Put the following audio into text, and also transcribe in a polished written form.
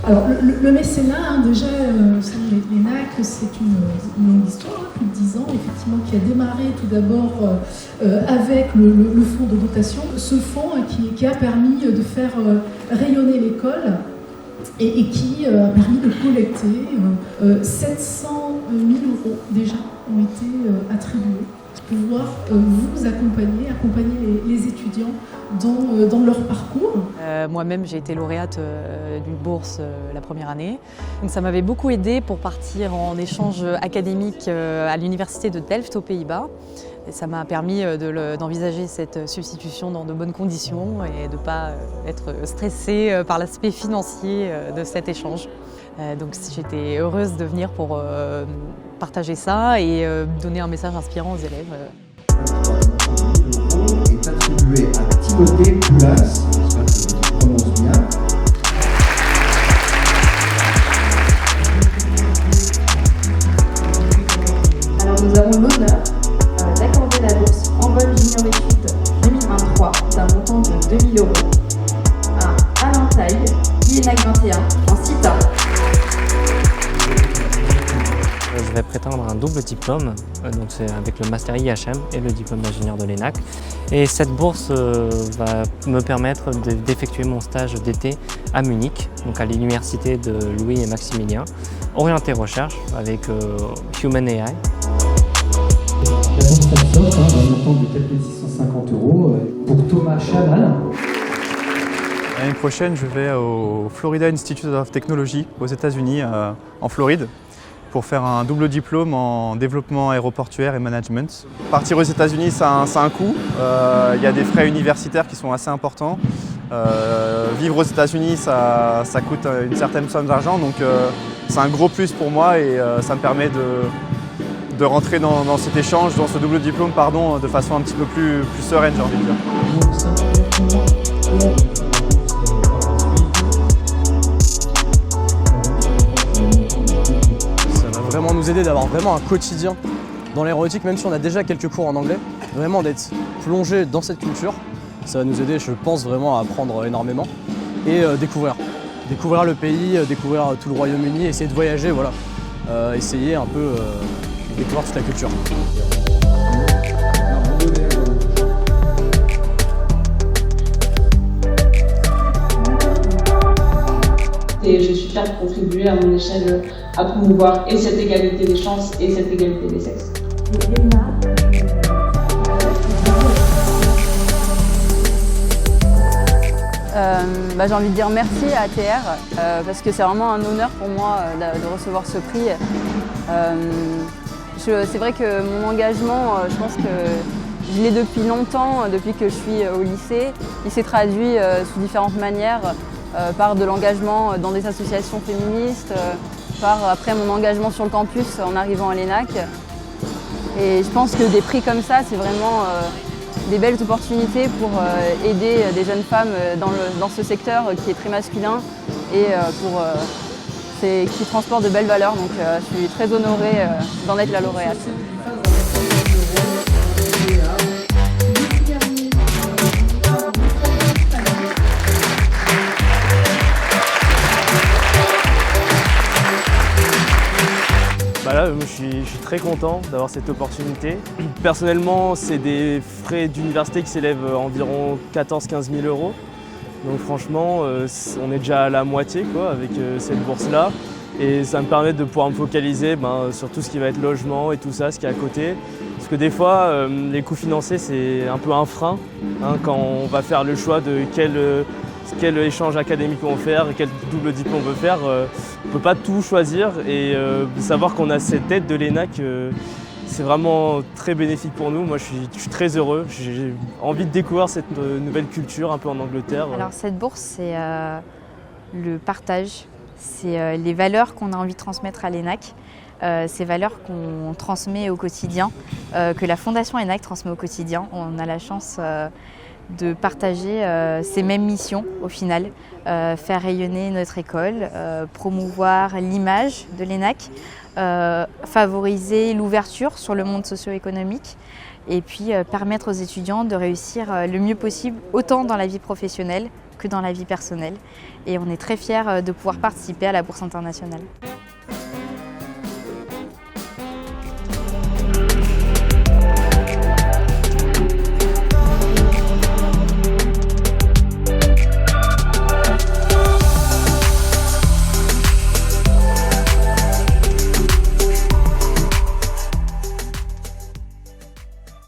Alors le mécénat, déjà, au sein de l'ENAC, c'est une longue histoire, plus de 10 ans, effectivement, qui a démarré tout d'abord avec le fonds de dotation. Ce fonds qui a permis de faire rayonner l'école et qui a permis de collecter 700 000 € déjà ont été attribués pour pouvoir vous accompagner les étudiants dans leur parcours. Moi-même, j'ai été lauréate d'une bourse la première année. Donc, ça m'avait beaucoup aidé pour partir en échange académique à l'université de Delft aux Pays-Bas. Et ça m'a permis d'envisager cette substitution dans de bonnes conditions et de ne pas être stressée par l'aspect financier de cet échange. Donc j'étais heureuse de venir pour partager ça et donner un message inspirant aux élèves. Est attribué à Timothée Poulas, j'espère que je prononce bien. Alors nous avons l'honneur d'accorder la bourse Envol Junior Études 2023 d'un montant de 2 000 € à Alain Taille, IENAC 21 en CITA. Je vais prétendre un double diplôme, donc c'est avec le Master IHM et le diplôme d'ingénieur de l'ENAC. Et cette bourse va me permettre d'effectuer mon stage d'été à Munich, donc à l'université de Louis et Maximilien, orienté recherche avec Human AI. La bourse s'offre d'un montant de 4 650 € pour Thomas Chamal. L'année prochaine, je vais au Florida Institute of Technology aux États-Unis, en Floride, pour faire un double diplôme en développement aéroportuaire et management. Partir aux États-Unis, ça a un coût. Il y a des frais universitaires qui sont assez importants. Vivre aux États-Unis, ça coûte une certaine somme d'argent, donc c'est un gros plus pour moi et ça me permet de rentrer dans cet échange, dans ce double diplôme, de façon un petit peu plus sereine, j'ai envie de dire. Vraiment nous aider d'avoir vraiment un quotidien dans l'aéronautique, même si on a déjà quelques cours en anglais, vraiment d'être plongé dans cette culture, ça va nous aider, je pense, vraiment à apprendre énormément et découvrir le pays, découvrir tout le Royaume-Uni, essayer de voyager, voilà, essayer un peu de découvrir toute la culture. Et je suis fière de contribuer à mon échelle à promouvoir et cette égalité des chances et cette égalité des sexes. J'ai envie de dire merci à ATR parce que c'est vraiment un honneur pour moi de recevoir ce prix. C'est vrai que mon engagement, je pense que je l'ai depuis longtemps, depuis que je suis au lycée. Il s'est traduit sous différentes manières. Par de l'engagement dans des associations féministes, par après mon engagement sur le campus en arrivant à l'ENAC. Et je pense que des prix comme ça, c'est vraiment des belles opportunités pour aider des jeunes femmes dans ce secteur qui est très masculin et qui transporte de belles valeurs. Donc je suis très honorée d'en être la lauréate. Là, je suis très content d'avoir cette opportunité. Personnellement, c'est des frais d'université qui s'élèvent à environ 14-15 000 €. Donc franchement, on est déjà à la moitié avec cette bourse-là. Et ça me permet de pouvoir me focaliser sur tout ce qui va être logement et tout ça, ce qui est à côté. Parce que des fois, les coûts financiers, c'est un peu un frein quand on va faire le choix de quel échange académique on veut faire, quel double diplôme on veut faire. On ne peut pas tout choisir et savoir qu'on a cette aide de l'ENAC, c'est vraiment très bénéfique pour nous. Moi, je suis très heureux. J'ai envie de découvrir cette nouvelle culture un peu en Angleterre. Alors cette bourse, c'est le partage, c'est les valeurs qu'on a envie de transmettre à l'ENAC, ces valeurs qu'on transmet au quotidien, que la Fondation ENAC transmet au quotidien. On a la chance de partager ces mêmes missions au final, faire rayonner notre école, promouvoir l'image de l'ENAC, favoriser l'ouverture sur le monde socio-économique et puis permettre aux étudiants de réussir le mieux possible, autant dans la vie professionnelle que dans la vie personnelle. Et on est très fiers de pouvoir participer à la Bourse internationale.